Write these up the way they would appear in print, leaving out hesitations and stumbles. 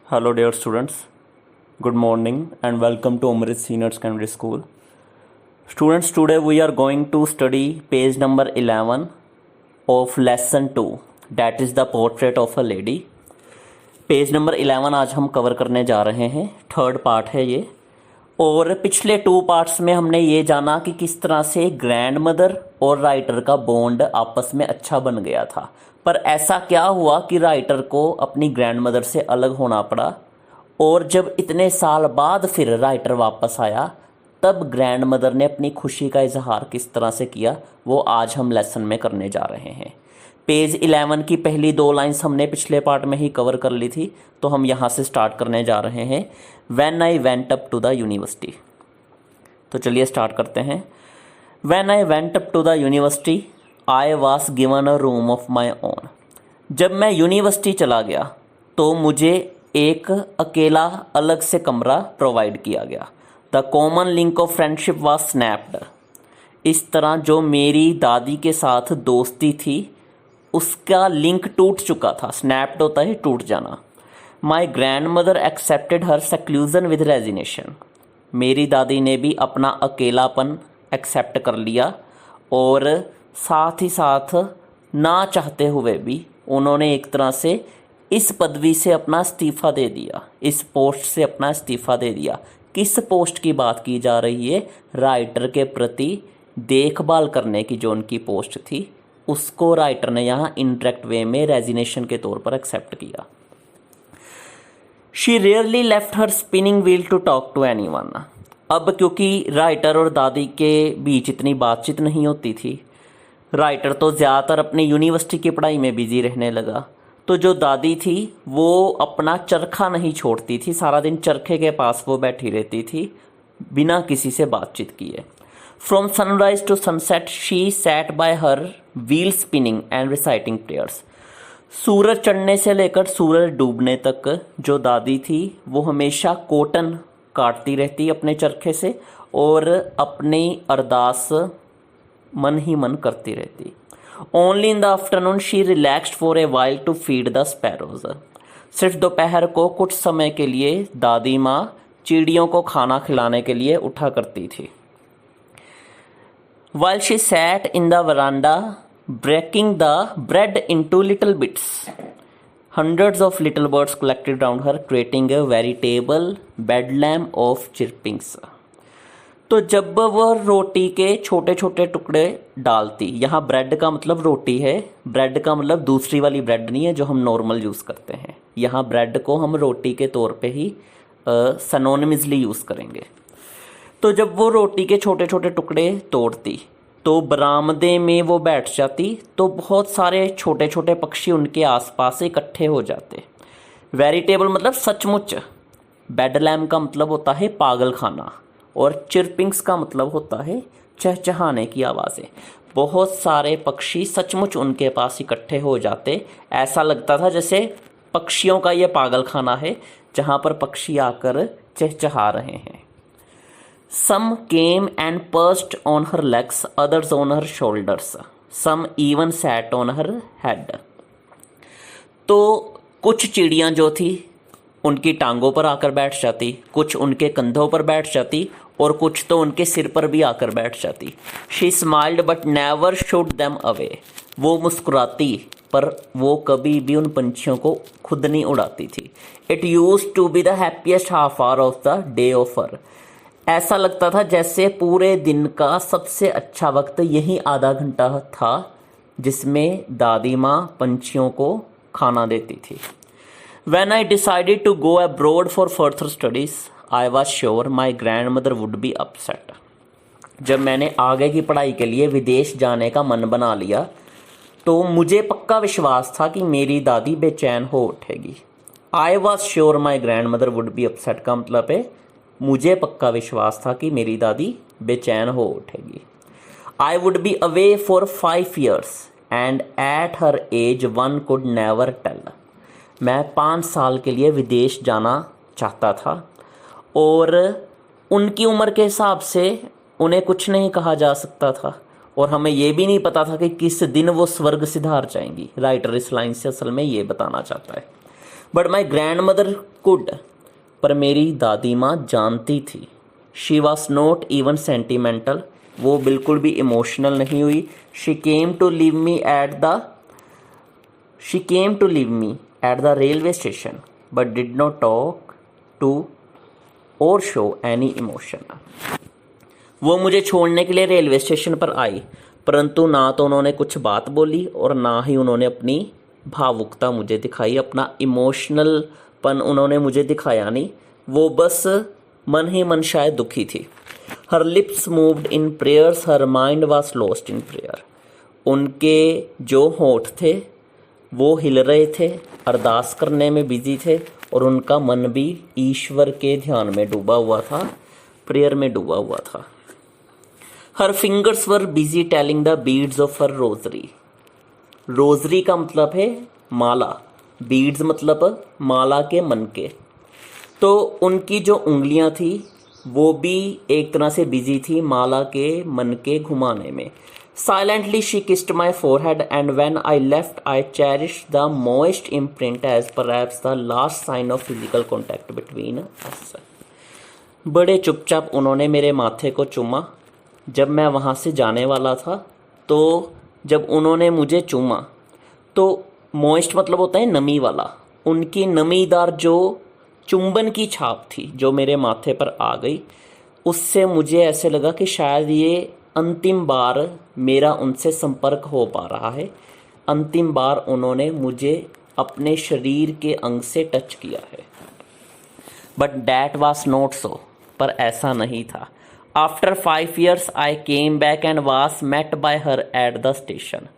Hello, dear students. Good morning and welcome to Amrit Senior Secondary School. Students, today we are going to study page number 11 of lesson 2, that is the portrait of a lady. Page number 11 आज हम cover करने जा रहे हैं, third part है ये। और पिछले 2 पार्ट्स में हमने ये जाना कि किस तरह से ग्रैंड मदर और राइटर का बॉन्ड आपस में अच्छा बन गया था, पर ऐसा क्या हुआ कि राइटर को अपनी ग्रैंड मदर से अलग होना पड़ा। और जब इतने साल बाद फिर राइटर वापस आया, तब ग्रैंड मदर ने अपनी खुशी का इजहार किस तरह से किया, वो आज हम लेसन में करने जा रहे हैं। पेज 11 की पहली 2 लाइन्स हमने पिछले पार्ट में ही कवर कर ली थी, तो हम यहाँ से स्टार्ट करने जा रहे हैं। When I went up to the university. तो चलिए स्टार्ट करते हैं। When I went up to the university I was given a room of my own. जब मैं यूनिवर्सिटी चला गया तो मुझे एक अकेला अलग से कमरा प्रोवाइड किया गया। The common link of friendship was snapped. इस तरह जो मेरी दादी के साथ दोस्ती थी उसका लिंक टूट चुका था। स्नैप्ड होता है टूट जाना। My grandmother accepted her seclusion with resignation. मेरी दादी ने भी अपना अकेलापन एक्सेप्ट कर लिया और साथ ही साथ ना चाहते हुए भी उन्होंने एक तरह से इस पदवी से अपना इस्तीफ़ा दे दिया, इस पोस्ट से अपना इस्तीफ़ा दे दिया। किस पोस्ट की बात की जा रही है? राइटर के प्रति देखभाल करने की जो उनकी पोस्ट थी, उसको राइटर ने यहाँ इनडायरेक्ट वे में रेजिनेशन के तौर पर एक्सेप्ट किया। She rarely left her spinning wheel to talk to anyone. अब क्योंकि राइटर और दादी के बीच इतनी बातचीत नहीं होती थी, राइटर तो ज़्यादातर अपनी यूनिवर्सिटी की पढ़ाई में बिजी रहने लगा, तो जो दादी थी वो अपना चरखा नहीं छोड़ती थी। सारा दिन चरखे के पास वो बैठी रहती थी बिना किसी से बातचीत किए। From sunrise to sunset she sat by her wheel spinning and reciting prayers. सूरज चढ़ने से लेकर सूरज डूबने तक जो दादी थी वो हमेशा कॉटन काटती रहती अपने चरखे से और अपनी अरदास मन ही मन करती रहती। Only in the afternoon she relaxed for a while to feed the sparrows. सिर्फ दोपहर को कुछ समय के लिए दादी माँ चिड़ियों को खाना खिलाने के लिए उठा करती थी। While she sat in the veranda breaking the bread into little bits, hundreds of little birds collected round her, creating a veritable bedlam of chirpings. तो जब वह रोटी के छोटे छोटे टुकड़े डालती, यहाँ ब्रेड का मतलब रोटी है, ब्रेड का मतलब दूसरी वाली ब्रेड नहीं है जो हम नॉर्मल यूज़ करते हैं। यहाँ ब्रेड को हम रोटी के तौर पे ही सिनोनिमसली यूज़ करेंगे। तो जब वो रोटी के छोटे छोटे टुकड़े तोड़ती तो बरामदे में वो बैठ जाती, तो बहुत सारे छोटे छोटे पक्षी उनके आसपास इकट्ठे हो जाते। वेरिटेबल मतलब सचमुच। बेडलैम का मतलब होता है पागल खाना और चिरपिंग्स का मतलब होता है चहचहाने की आवाज़ें। बहुत सारे पक्षी सचमुच उनके पास इकट्ठे हो जाते। ऐसा लगता था जैसे पक्षियों का ये पागल खाना है जहाँ पर पक्षी आकर चहचहा रहे हैं। Some came and perched on her legs, others on her shoulders. Some even sat on her head. तो कुछ चिड़ियाँ जो थी उनकी टांगों पर आकर बैठ जाती, कुछ उनके कंधों पर बैठ जाती और कुछ तो उनके सिर पर भी आकर बैठ जाती। She smiled but never shooed them away. वो मुस्कुराती पर वो कभी भी उन पंछियों को खुद नहीं उड़ाती थी। It used to be the happiest half hour of the day of her. ऐसा लगता था जैसे पूरे दिन का सबसे अच्छा वक्त यही आधा घंटा था जिसमें दादी माँ पंछियों को खाना देती थी। When I decided to go abroad for further studies, I was sure my grandmother would be upset. जब मैंने आगे की पढ़ाई के लिए विदेश जाने का मन बना लिया तो मुझे पक्का विश्वास था कि मेरी दादी बेचैन हो उठेगी। I was sure my grandmother would be upset का मतलब है मुझे पक्का विश्वास था कि मेरी दादी बेचैन हो उठेगी। I would be away for 5 years and at her age one could never tell. मैं 5 साल के लिए विदेश जाना चाहता था और उनकी उम्र के हिसाब से उन्हें कुछ नहीं कहा जा सकता था और हमें यह भी नहीं पता था कि किस दिन वो स्वर्ग सिधार जाएंगी। राइटर इस लाइन से असल में ये बताना चाहता है। But my grandmother could, पर मेरी दादी माँ जानती थी। She was not even sentimental, वो बिल्कुल भी इमोशनल नहीं हुई। She came to leave me at the railway station but did not talk to or show any emotion. वो मुझे छोड़ने के लिए रेलवे स्टेशन पर आई, परंतु ना तो उन्होंने कुछ बात बोली और ना ही उन्होंने अपनी भावुकता मुझे दिखाई, अपना इमोशनलपन उन्होंने मुझे दिखाया नहीं। वो बस मन ही मन शायद दुखी थी। हर lips moved in prayers, her mind was lost in prayer. उनके जो होंठ थे वो हिल रहे थे, अरदास करने में बिजी थे, और उनका मन भी ईश्वर के ध्यान में डूबा हुआ था, प्रेयर में डूबा हुआ था। हर fingers were busy telling the beads of her rosary. Rosary का मतलब है माला, बीड्स मतलब माला के मन के। तो उनकी जो उंगलियां थी वो भी एक तरह से बिजी थी माला के मन के घुमाने में। Silently she kissed my forehead and when I left I cherish the most imprint as perhaps the last sign of physical contact between us. बड़े चुपचाप उन्होंने मेरे माथे को चूमा जब मैं वहाँ से जाने वाला था। तो जब उन्होंने मुझे चूमा तो मॉइस्ट मतलब होता है नमी वाला, उनकी नमीदार जो चुंबन की छाप थी जो मेरे माथे पर आ गई, उससे मुझे ऐसे लगा कि शायद ये अंतिम बार मेरा उनसे संपर्क हो पा रहा है। अंतिम बार उन्होंने मुझे अपने शरीर के अंग से टच किया है। But that was not so, पर ऐसा नहीं था। After 5 years I came back and was met by her at the station.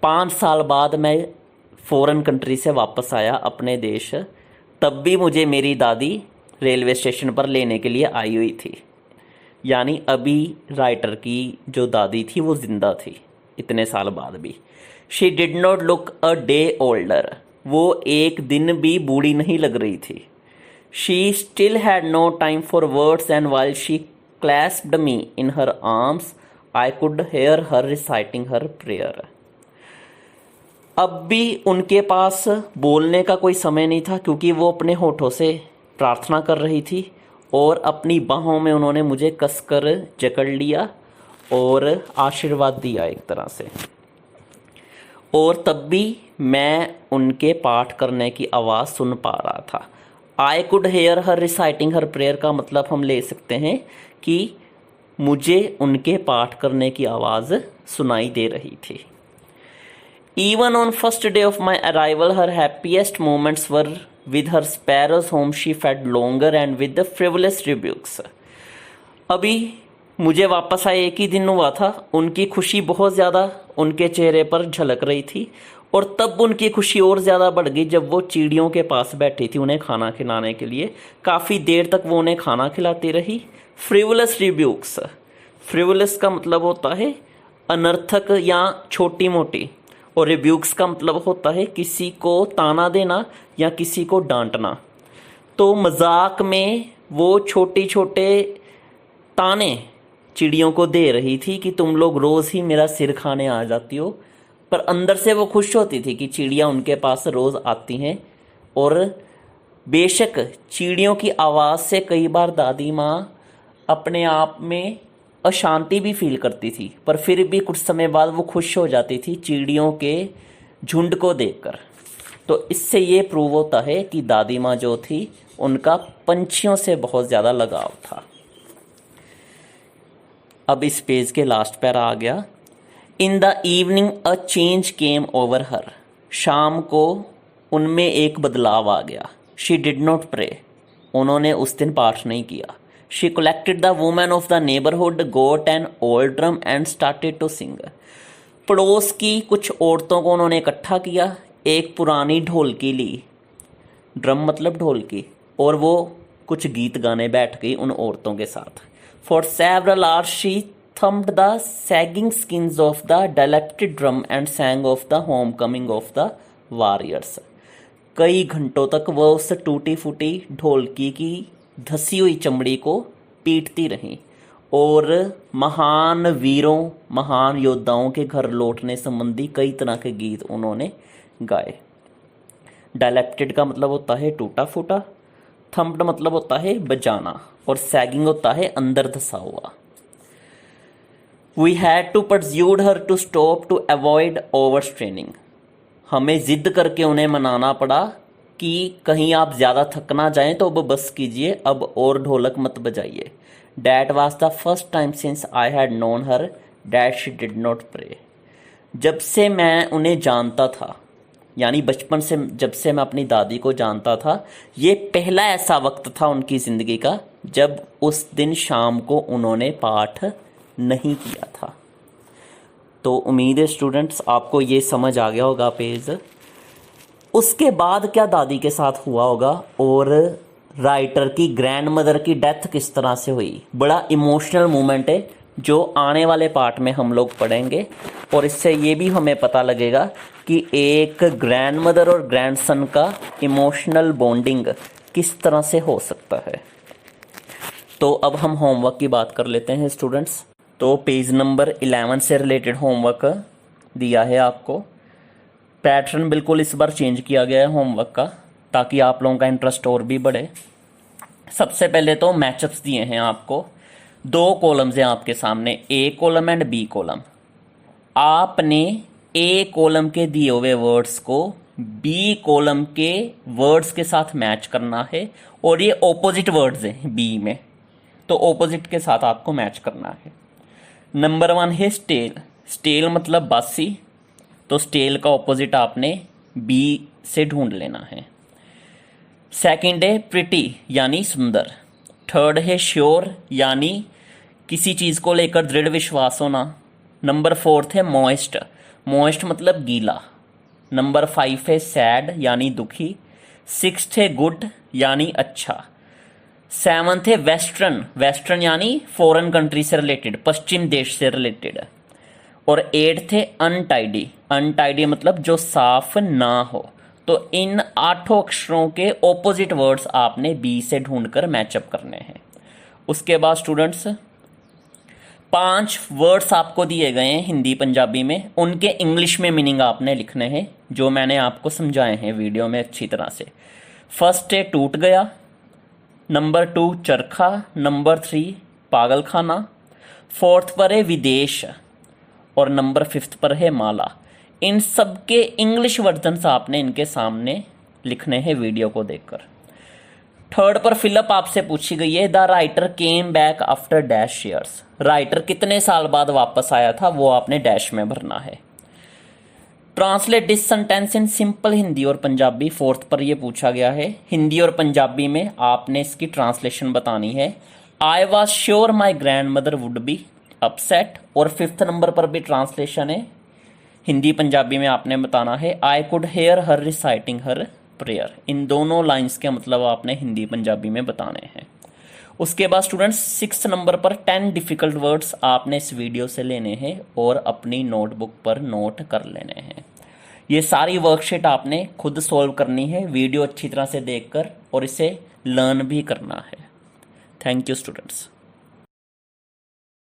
5 साल बाद मैं फॉरेन कंट्री से वापस आया अपने देश, तब भी मुझे मेरी दादी रेलवे स्टेशन पर लेने के लिए आई हुई थी। यानी अभी राइटर की जो दादी थी वो जिंदा थी इतने साल बाद भी। She did not look a day older, वो एक दिन भी बूढ़ी नहीं लग रही थी। She still had no time for words and while she clasped me in her arms, I could hear her reciting her prayer. अब भी उनके पास बोलने का कोई समय नहीं था क्योंकि वो अपने होठों से प्रार्थना कर रही थी और अपनी बाहों में उन्होंने मुझे कसकर जकड़ लिया और आशीर्वाद दिया एक तरह से। और तब भी मैं उनके पाठ करने की आवाज़ सुन पा रहा था। आई could hear her reciting her prayer का मतलब हम ले सकते हैं कि मुझे उनके पाठ करने की आवाज़ सुनाई दे रही थी। Even on first day of my arrival her happiest moments were with her sparrows home she fed longer and with the frivolous रिब्यूक्स। अभी मुझे वापस आए एक ही दिन हुआ था, उनकी खुशी बहुत ज़्यादा उनके चेहरे पर झलक रही थी, और तब उनकी खुशी और ज़्यादा बढ़ गई जब वो चिड़ियों के पास बैठी थी उन्हें खाना खिलाने के लिए। काफ़ी देर तक वो उन्हें खाना खिलाती रही। फ्रिवलस रिब्यूक्स, फ्रिवलस का मतलब होता है अनर्थक या छोटी मोटी, और रिब्यूक्स का मतलब होता है किसी को ताना देना या किसी को डांटना। तो मजाक में वो छोटे छोटे ताने चिड़ियों को दे रही थी कि तुम लोग रोज़ ही मेरा सिर खाने आ जाती हो, पर अंदर से वो खुश होती थी कि चिड़िया उनके पास रोज़ आती हैं। और बेशक चिड़ियों की आवाज़ से कई बार दादी माँ अपने आप में अशांति भी फील करती थी, पर फिर भी कुछ समय बाद वो खुश हो जाती थी चिड़ियों के झुंड को देखकर। तो इससे ये प्रूव होता है कि दादी माँ जो थी उनका पंछियों से बहुत ज़्यादा लगाव था। अब इस पेज के लास्ट पैरा आ गया। In the evening a change came over हर। शाम को उनमें एक बदलाव आ गया। शी डिड नॉट प्रे, उन्होंने उस दिन पाठ नहीं किया। She collected the women of the neighbourhood, got an old drum and started to sing. पड़ोस की कुछ औरतों को उन्होंने इकट्ठा किया, एक पुरानी ढोलकी ली, ड्रम मतलब ढोलकी, और वो कुछ गीत गाने बैठ गई उन औरतों के साथ। For several hours she thumped the sagging skins of the dilapidated drum and sang of the homecoming of the warriors. कई घंटों तक वह उस टूटी फूटी ढोलकी की धसी हुई चमड़ी को पीटती रहीं और महान वीरों, महान योद्धाओं के घर लौटने संबंधी कई तरह के गीत उन्होंने गाए। डायलेप्टेड का मतलब होता है टूटा फूटा, थम्प्ड मतलब होता है बजाना, और सैगिंग होता है अंदर धसा हुआ। We had to persuade her to stop to avoid overstraining. हमें जिद करके उन्हें मनाना पड़ा कि कहीं आप ज़्यादा थक ना जाएं तो अब बस कीजिए, अब और ढोलक मत बजाइए। That was the first time since I had known her that she did not pray. जब से मैं उन्हें जानता था, यानी बचपन से जब से मैं अपनी दादी को जानता था, ये पहला ऐसा वक्त था उनकी ज़िंदगी का जब उस दिन शाम को उन्होंने पाठ नहीं किया था। तो उम्मीद है स्टूडेंट्स आपको ये समझ आ गया होगा पेज। उसके बाद क्या दादी के साथ हुआ होगा और राइटर की ग्रैंड मदर की डेथ किस तरह से हुई, बड़ा इमोशनल मोमेंट है जो आने वाले पार्ट में हम लोग पढ़ेंगे। और इससे ये भी हमें पता लगेगा कि एक ग्रैंड मदर और ग्रैंड सन का इमोशनल बॉन्डिंग किस तरह से हो सकता है। तो अब हम होमवर्क की बात कर लेते हैं स्टूडेंट्स। तो पेज नंबर 11 से रिलेटेड होमवर्क दिया है आपको। पैटर्न बिल्कुल इस बार चेंज किया गया है होमवर्क का, ताकि आप लोगों का इंटरेस्ट और भी बढ़े। सबसे पहले तो मैचअप्स दिए हैं आपको, 2 कॉलम्स हैं आपके सामने, ए कॉलम एंड बी कॉलम। आपने ए कॉलम के दिए हुए वर्ड्स को बी कॉलम के वर्ड्स के साथ मैच करना है, और ये ऑपोजिट वर्ड्स हैं बी में, तो ऑपोजिट के साथ आपको मैच करना है। नंबर 1 है स्टेल। स्टेल मतलब बासी, तो स्टेल का ऑपोजिट आपने बी से ढूंढ लेना है। सेकंड है प्रिटी यानी सुंदर। थर्ड है श्योर यानी किसी चीज़ को लेकर दृढ़ विश्वास होना। नंबर 4 है मॉइस्ट। मॉइस्ट मतलब गीला। नंबर 5 है सैड यानी दुखी। 6 है गुड यानी अच्छा। 7 है वेस्टर्न। वेस्टर्न यानी फॉरेन कंट्री से रिलेटेड, पश्चिम देश से रिलेटेड। और 8 थे अनटाइडी। अनटाइडी मतलब जो साफ ना हो। तो इन 8 अक्षरों के ऑपोजिट वर्ड्स आपने बी से ढूंढकर मैचअप करने हैं। उसके बाद स्टूडेंट्स 5 वर्ड्स आपको दिए गए हैं हिंदी पंजाबी में, उनके इंग्लिश में मीनिंग आपने लिखने हैं, जो मैंने आपको समझाए हैं वीडियो में अच्छी तरह से। फर्स्ट है टूट गया, नंबर 2 चरखा, नंबर 3 पागलखाना, 4th पर है विदेश, और नंबर 5th पर है माला। इन सब के इंग्लिश वर्जन्स आपने इनके सामने लिखने हैं वीडियो को देखकर। 3rd पर फिलअप आपसे पूछी गई है, the writer came back after dash years. Writer कितने साल बाद वापस आया था, वो आपने डैश में भरना है। Translate this sentence in simple Hindi और पंजाबी, 4th पर यह पूछा गया है। हिंदी और पंजाबी में आपने इसकी ट्रांसलेशन बतानी है। I was sure my grand mother would be upset, और 5th नंबर पर भी ट्रांसलेशन है, हिंदी पंजाबी में आपने बताना है, I could hear her reciting her prayer. इन दोनों लाइंस के मतलब आपने हिंदी पंजाबी में बताने हैं। उसके बाद स्टूडेंट्स 6th नंबर पर 10 डिफिकल्ट वर्ड्स आपने इस वीडियो से लेने हैं और अपनी नोटबुक पर नोट कर लेने हैं। ये सारी वर्कशीट आपने खुद सॉल्व करनी है वीडियो अच्छी तरह से देखकर, और इसे लर्न भी करना है। Thank you students.